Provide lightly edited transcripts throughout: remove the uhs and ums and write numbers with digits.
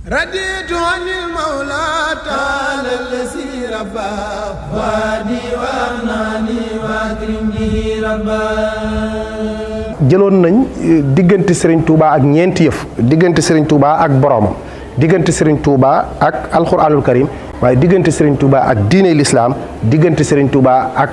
رديت عن المولى تعالى الذي ربى وادي وأغناني وأكرمني ربا. jëloon nañ diggante Serigne Touba ak ñeenti yëf diggante Serigne Touba ak boromam diggante Serigne Touba ak alxuraanul karim waaye diggante Serigne Touba ak diine l'islam diggante Serigne Touba ak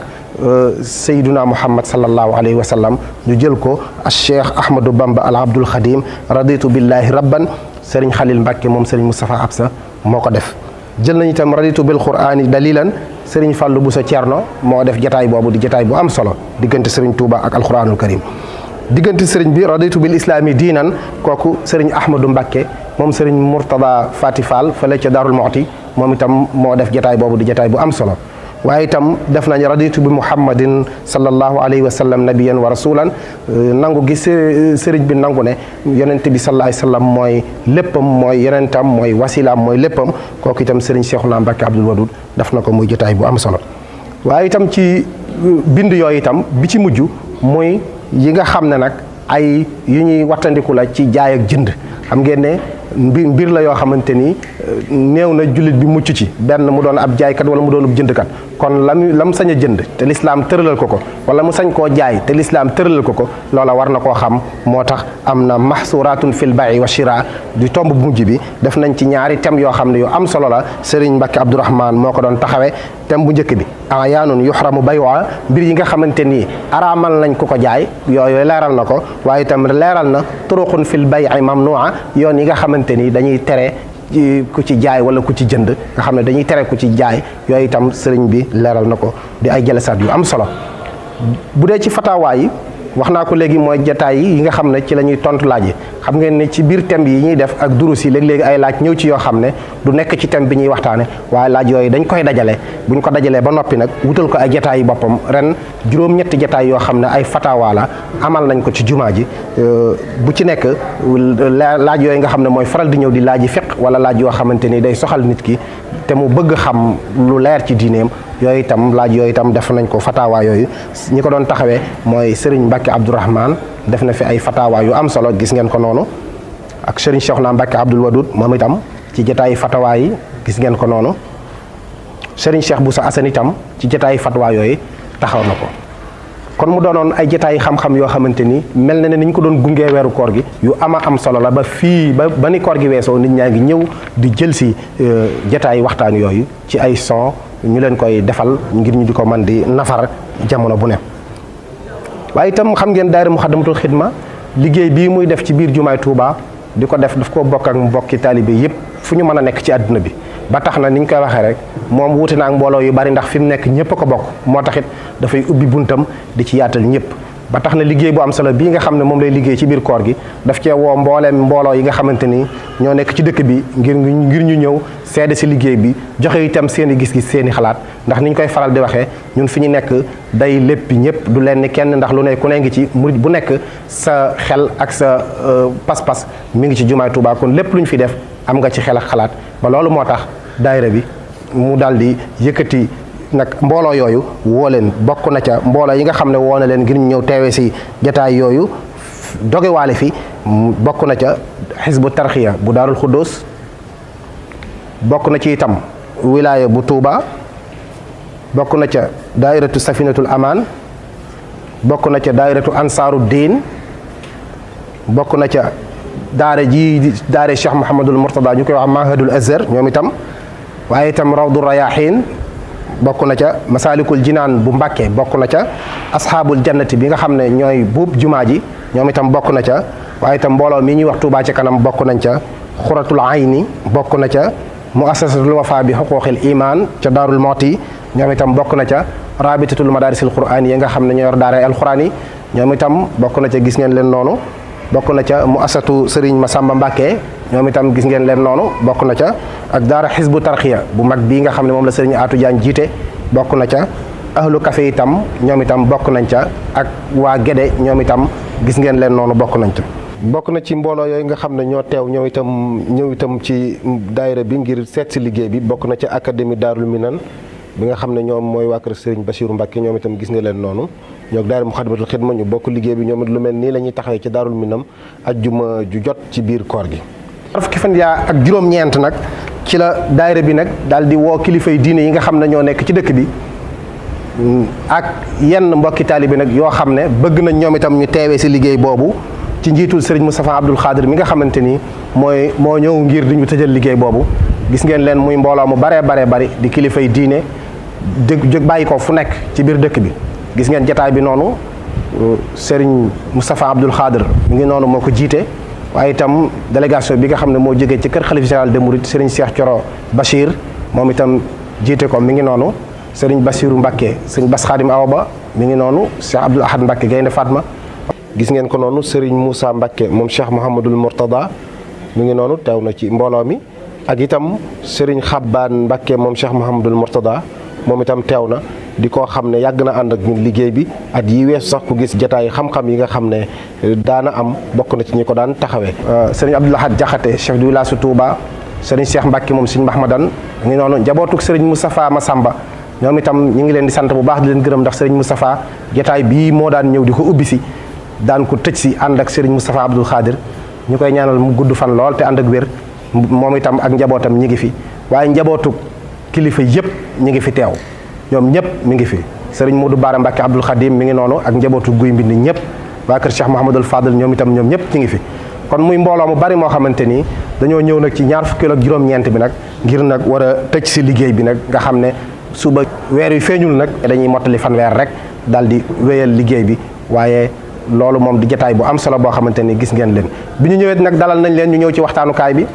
Seyduna Muhammad sallallahu alayhi wa sallam ñu jël ko al Cheikh Ahmadou Bamba al Abdul Khadim raditu billahi rabban Serigne Khalil Mbacke moom Serigne Moustapha Absa moo ko def. jël nañ itam raditu bil qur'ani dalilan Serigne Fallou Bousso Thierno moo def jataay boobu di jataay bu am solo diggante Serigne Touba ak alxuraanul karim. diggante Serigne bi raditu bil islami diinan kooku Serigne Ahmadou Mbacke moom Serigne Mourtada Fati Fall fële ca Darul Moxti moom itam moo def jataay boobu di jataay bu am solo. waaye itam def nañ raditu bi muhammadin sallallahu alayhi wa sallam nabiyan wa rasulan nangu gi sëriñ bi nangu ne yonent bi sallallahu alayhi wa sallam mooy léppam mooy yonentam mooy wasilaam mooy léppam kooku itam sëriñ Cheikhouna Mbacké Abdoul Wadoud def na ko muy jotaay bu am solo. waaye itam ci bind yooyu itam bi ci mujj muy yi nga xam ne nag ay yu ñuy wattandiku la ci jaay ak jënd xam ngeen ne mbir la yoo xamante ni néew na jullit bi mucc ci benn mu doon ab jaaykat wala mu doon ab jëndkat kon lam sañ a jënd te lislaam tëralal ko wala mu sañ koo jaay te lislaam tëralal ko loola war na koo xam moo tax am na mahsuratun fil bay wa shira di tomb bu mujj bi def nañ ci ñaari thèmes yoo xam ne yu am solo la Serigne Mbacke Abdourahmane moo ko doon taxawee thème bu njëkk bi ayaanun yuhramu baywa mbir yi nga xamante ni araamal nañ ko jaay yooyu leeral na ko waaye itam leeral na turuqun fil bay'i mamnu'a yoon yi nga xamante ni dañuy tere ku ci jaay wala ku ci jënd nga xam ne dañuy tere ku ci jaay yooyu itam sëriñ bi leeral na ko di ay jëlasaat yu am solo. bu dee ci fatawaa yi wax naa ko léegi mooy jataay yi nga xam ne ci la ñuy tontu laaj yi xam ngeen ne ci biir thème yi ñuy def ak durus yi léeg-léegi ay laaj ñëw ci yoo xam ne du nekk ci thème bi ñuy waxtaane waaye laaj yooyu dañ koy dajale buñ ko dajalee ba noppi nag wutal ko ay jataay yi boppam ren juróom-ñetti jataay yoo xam ne ay fatawaa la amal nañ ko ci jumaa ji bu ci nekk laaj yooyu nga xam ne mooy faral di ñëw di laaj yi fiq wala laaj yoo xamante ni day soxal nit ki te mu bëgg xam lu leer ci diineem yooyu itam laaj yooyu itam def nañ ko fatawaa yooyu ñi ko doon taxawee mooy Serigne Mbacke Abdourahmane def na fi ay fatawaa yu am solo gis ngeen ko noonu ak Serigne Cheikhouna Mbacké Abdoul Wadoud moom itam ci jotaayu fatawaa yi gis ngeen ko noonu Serigne Cheikh Bousso Assane itam ci jotaayu fatawaa yooyu taxaw na ko kon mu doonoon ay jotaayu xam-xam yoo xamante ni mel na ne ni ñu ko doon gungee weeru koor gi yu am solo la ba fii ba ni koor gi weesoo nit ñaa ngi ñëw di jël si jotaayu waxtaan yooyu ci ay son ñu leen koy defal ngir ñu di ko man di nafar jamono bu ne. waaye itam xam ngeen daayira Muxaddamatul Xidma liggéey bii muy def ci biir jumaay Touba di ko def daf koo bokk ak mbokki taalibe yépp fu ñu mën a nekk ci àdduna bi ba tax na ni ñu koy waxee rek moom wuute na ak mbooloo yu bari ndax fi mu nekk ñëpp a ko bokk moo taxit dafay ubbi buntam di ci yaatal ñëpp ba tax na liggéey bu am solo bii nga xam ne moom lay liggéey ci biir koor gi daf cee woo mbooleem mbooloo yi nga xamante ni ñoo nekk ci dëkk bi ngir ñu ñëw seede si liggéey bi joxe itam seen i gis-gis seen i xalaat ndax ni ñu koy faral di waxee ñun fi ñu nekk day lépp ñëpp du leen ni kenn ndax lu ne ku ne ngi ci murid bu nekk sa xel ak sa pas-pas mi ngi ci jumaay Touba kon lépp lu ñu fi def am nga ci xel ak xalaat ba loolu moo tax daayira bi mu daal di yëkkati nag mbooloo yooyu woo leen bokk na ca mbooloo yi nga xam ne woo na leen ngir ñu ñëw teewe si jataay yooyu dogewaale fi bokk na ca xisbu tarxiya bu daarul xuddoos bokk na ci itam wilaaya bu Touba bokk na ca daairatu safinatul amaan bokk na ca daairatu ansaaru diin bokk na ca daare Cheikh Mouhamadul Mourtada ñu koy wax mahadul azhar ñoom itam waaye itam rawdu rayahin bokk na ca masalikul jinaan bu Mbàkke bokk na ca asxaabul jannati bi nga xam ne ñooy buub jumaa ji ñoom itam bokk na ca waaye itam mbooloo mi ñuy wax Touba ca kanam bokk nañ ca xuratul ayni bokk na ca muassasatul wafa bi xuquqil iman ca daarul mooti ñoom itam bokk na ca rabitatul madarisil quraan yi nga xam ne ñoo yor daara alxuraan yi ñoom itam bokk na ca gis ngeen leen noonu bokk na ca muassatu Serigne Massamba Mbàkke ñoom itam gis ngeen leen noonu bokk na ca ak daara xisbu tarxiya bu mag bii nga xam ne moom la Serigne Atou Diagne jiite bokk na ca ahlu café itam ñoom itam bokk nañ ca ak waa Gédé ñoom itam gis ngeen leen noonu bokk nañ ca bokk na ci mbooloo yooyu nga xam ne ñoo teew ñëw itam ci daayira bi ngir seet si liggéey bi bokk na ca académie Daarul Minan bi nga xam ne ñoom mooy waa kër Serigne Bassirou Mbacke ñoom itam gis nga leen noonu ñoo daayira Muxaddamatul Xidma ñu bokk liggéey bi ñoom it lu mel nii la ñuy taxawee ci Daarul Minam ajjuma ju jot ci biir koor gi fukki fan yaa ak juróom-ñeent nag ci la daayira bi nag daal di woo kilifay diine yi nga xam ne ñoo nekk ci dëkk bi ak yenn mbokki taalibe nag yoo xam ne bëgg nañ ñoom itam ñu teewee si liggéey boobu ci njiitul Serigne Moustapha Abdoul Khadir mi nga xamante ni moo ñëw ngir di ñu tëjal liggéey boobu. gis ngeen leen muy mbooloo mu baree bari di kilifay diine jóg bàyyi ko fu nekk ci biir dëkk bi. gis ngeen jataay bi noonu Serigne Moustapha Abdoul Khadir mi ngi noonu moo ko jiite waaye itam délégation bi nga xam ne moo jógee ci kër xalif général des mourides Serigne Cheikh Thioro Bachir moom itam jiite ko mi ngi noonu. Serigne Bassirou Mbacké Serigne Bass Khadim Awa Ba mi ngi noonu Cheikh Abdoul Ahad Mbacké Gaynde Fatma gis ngeen ko noonu Serigne Moussa Mbacké moom Cheikh Mouhamadoul Mourtada mi ngi noonu teew na ci mbooloo mi ak itam Serigne Xabbaan Mbacké moom Cheikh Mouhamadoul Mourtada moom itam teew na di koo xam ne yàgg na ànd ak ñun liggéey bi at yi weesu sax ku gis jataay xam-xam yi nga xam ne daana am bokk na ci ñi ko daan taxawee. Serigne Abdoul Ahad Diakhaté chef du village Touba Serigne Cheikh Mbacké moom Serigne Mahmadan mi ngi noonu njabootuk Serigne Moustapha Massamba ñoom itam ñu ngi leen di sant bu baax di leen gërëm ndax Serigne Moustapha jotaay bii moo daan ñëw di ko ubbi si daan ko tëj si ànd ak Serigne Moustapha Abdoul Khadir ñu koy ñaanal mu gudd fan lool te ànd ak wér moom itam ak njabootam ñi ngi fi waaye njabootu kilifa yëpp ñi ngi fi teew ñoom ñëpp mi ngi fi Serigne Modou Bara Mbacké Abdoul Khadim mi ngi noonu ak njabootu guy mbind ñëpp waa kër Cheikh Mouhamadoul Fadel ñoom itam ñoom ñëpp ñi ngi fi kon muy mbooloo mu bari moo xamante ni dañoo ñëw nag ci ñaar fukki ak juróom-ñeent bi nag ngir nag war a tëj si liggéey bi nag nga xam ne suba weer yu feeñul nag dañuy mottali fanweer rek daal di wéyal liggéey bi waaye loolu moom di jataay bu am solo boo xamante ni gis ngeen leen bi ñu ñëwee nag dalal nañ leen ñu ñëw ci waxtaanukaay bi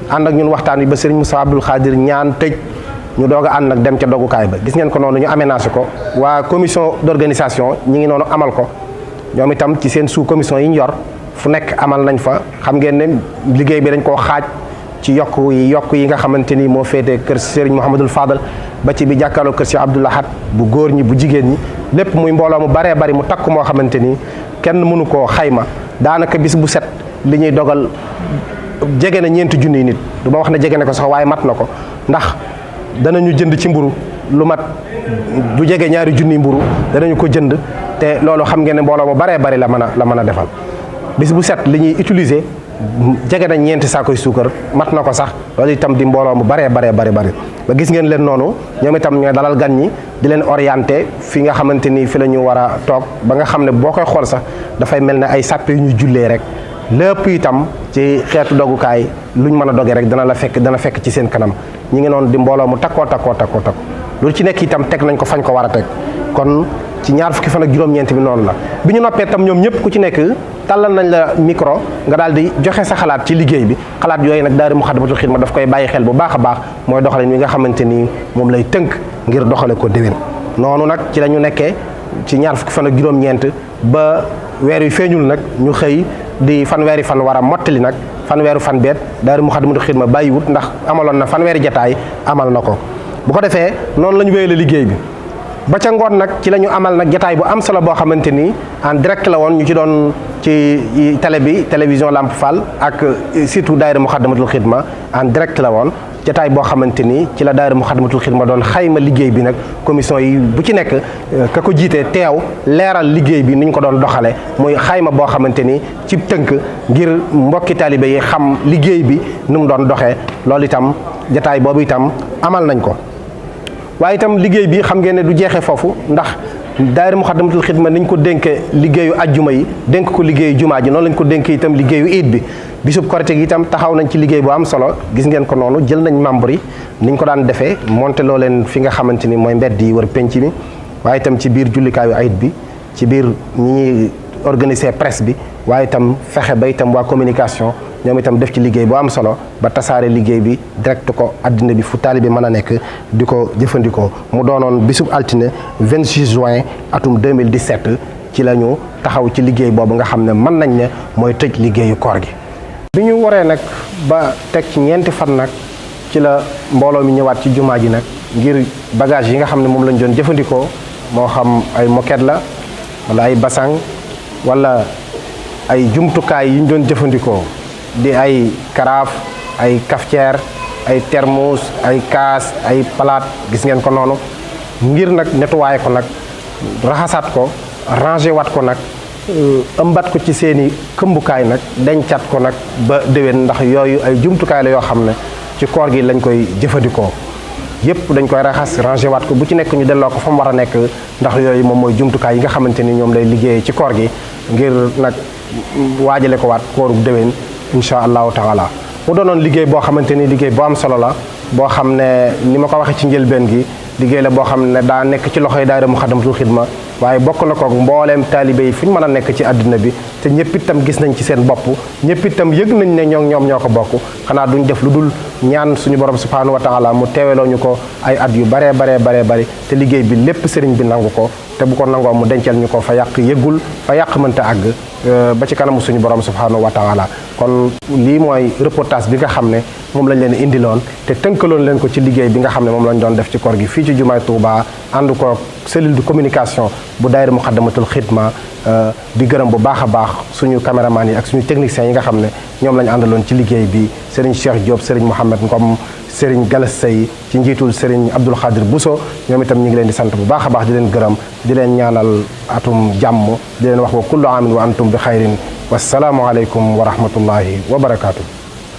ànd ak ñun waxtaan wi ba Serigne Moustapha Abdoul Khadir ñaan tëj ñu doog a ànd nag dem ca dogukaay ba gis ngeen ko noonu ñu aménagé ko waa commission d'organisation ñi ngi noonu amal ko ñoom itam ci seen sous commission yi ñu yor fu nekk amal nañ fa xam ngeen ne liggéey bi dañ koo xaaj ci yokk yi nga xamante ni moo féete kër Serigne Mouhamadoul Fadal ba ci bi jàkkaarloo kër Cheikh Abdoul Ahad bu góor ñi bu jigéen ñi lépp muy mbooloo mu baree bari mu takk moo xamante ni kenn mënu koo xayma daanaka bis bu set li ñuy dogal jege na ñeenti junniy nit du ma wax ne jege na ko sax waaye mat na ko ndax danañu jënd ci mburu lu mat du jege ñaari junniy mburu danañu ko jënd te loolu xam ngeen ne mbooloo mu baree bari la mën a defal bis bu set li ñuy utiliser jege na ñeenti saakoy suukar mat na ko sax loolu itam di mbooloo mu bari ba gis ngeen leen noonu ñoom itam ñooy dalal gan ñi di leen orienté fi nga xamante ni fi la ñu war a toog ba nga xam ne boo koy xool sax dafay mel ne ay sàppe yu ñu jullee rek lépp itam ci xeetu dogukaay luñ mën a doge rek dana fekk ci seen kanam ñi ngi noonu di mbooloo mu takkoo loolu ci nekk itam teg nañ ko fañ ko war a teg kon ci ñaar fukki fan ak juróom-ñeent bi noonu la bi ñu noppee tam ñoom ñëpp ku ci nekk tàllal nañ la micro nga daal di joxe sa xalaat ci liggéey bi xalaat yooyu nag daayira Moukhaddamatoul Khidma daf koy bàyyi xel bu baax a baax mooy doxalin wi nga xamante ni moom lay tënk ngir doxale ko déwén noonu nag ci la ñu nekkee ci ñaar fukki fan ak juróom-ñeent ba weer yu feeñul nag ñu xëy di fanweeri fan war a mottali nag fanweeru fan beet daayira Moukhaddamatoul Khidma bàyyiwut ndax amaloon na fanweeri jataay amal na ko bu ko defee noonu la ñu wéyale liggéey bi ba ca ngoon nag ci la ñu amal nag jataay bu am solo boo xamante ni en direct la woon ñu ci doon ci télé bi télévision Lamp Fall ak surtout daayira Moukhaddamatoul Khidma en direct la woon jataay boo xamante ni ci la daayira Moukhaddamatoul Khidma doon xayma liggéey bi nag commission yi bu ci nekk ka ko jiite teew leeral liggéey bi ni ñu ko doon doxale muy xayma boo xamante ni ci tënk ngir mbokki taalibe yi xam liggéey bi nu mu doon doxee loolu itam jataay boobu itam amal nañ ko waaye itam liggéey bi xam ngeen ne du jeexee foofu ndax daayira Moukhaddamatoul Khidma niñ ko dénkee liggéeyu ajjuma yi dénk ko liggéeyu jumaa ji noonu lañ ko dénkee itam liggéeyu iid bi bisub korite gi itam taxaw nañ ci liggéey bu am solo gis ngeen ko noonu jël nañ membre yi niñ ko daan defee monté loo leen fi nga xamante ni mooy mbedd yi wër penc mi waaye itam ci biir jullikaayu ayit bi ci biir ñi ñuy organiser presse bi waaye itam fexe ba itam waa communication ñoom itam def ci liggéey bu am solo ba tasaare liggéey bi direct ko addina bi fu taalibe mën a nekk di ko jëfandikoo mu doonoon bisub altine 26 juin atum 2017 ci la ñu taxaw ci liggéey boobu nga xam ne mën nañ ne mooy tëj liggéeyu koor gi. bi ñu waree nag ba teg ci ñeenti fan nag ci la mbooloo mi ñëwaat ci jumaa ji nag ngir bagage yi nga xam ne moom lañ doon jëfandikoo moo xam ay moquette la wala ay basang wala ay jumtukaay yi ñu doon jëfandikoo di ay karaaf ay cafetière ay thermos ay kaas ay palaat gis ngeen ko noonu ngir nag nettoyer ko nag raxasaat ko ranger waat ko nag ëmbat ko ci seeni këmbukaay nag dencat ko nag ba déwén ndax yooyu ay jumtukaay la yoo xam ne ci koor gi lañ koy jëfandikoo yépp dañ koy raxas rangé waat ko bu ci nekk ñu delloo ko fa mu war a nekk ndax yooyu moom mooy jumtukaay yi nga xamante ni ñoom lay liggéeyee ci koor gi ngir nag waajale ko waat koorub déwén insha allahu taala mu doonoon liggéey boo xamante ni liggéey boo am solo la boo xam ne ni ma ko waxee ci njëlbeen gi liggéey la boo xam ne daa nekk ci loxoy daayira Muxaddamatul Xidma waaye bokk na koog mbooleem taalibe yi fu ñu mën a nekk ci àdduna bi te ñëpp itam gis nañ ci seen bopp ñëpp itam yëg nañ ne ñoom ñoo ko bokk xanaa duñ def lu dul ñaan suñu borom subhanahu wa taala mu teeweloo ñu ko ay at yu baree bari te liggéey bi lépp sëriñ bi nangu ko te bu ko nangoo mu dencal ñu ko fa yàq yëggul fa yàq mënta àgg ba ci kanamu suñu borom subhanahu wa taala kon lii mooy reportage bi nga xam ne moom lañ leen indiloon te tënkaloon leen ko ci liggéey bi nga xam ne moom lañ doon def ci koor gi fii ci jumaay Touba ànd ko cellule de communication bu daayira Muxaddamatul Xidma di gërëm bu baax a baax suñu caméraman yi ak suñu techniciens yi nga xam ne ñoom lañu àndaloon ci liggéey bi Serigne Cheikh Diop Serigne Mouhamed Ngom Serigne Galas Sey ci njiitul Serigne Abdoul Khadir Bousso ñoom itam ñu ngi leen di sant bu baax a baax di leen gërëm di leen ñaanal atum jàmm di leen wax wa kullu aamin wa antum bi xayrin wassalaamu aleykum wa rahmatullahi wa barakaatu.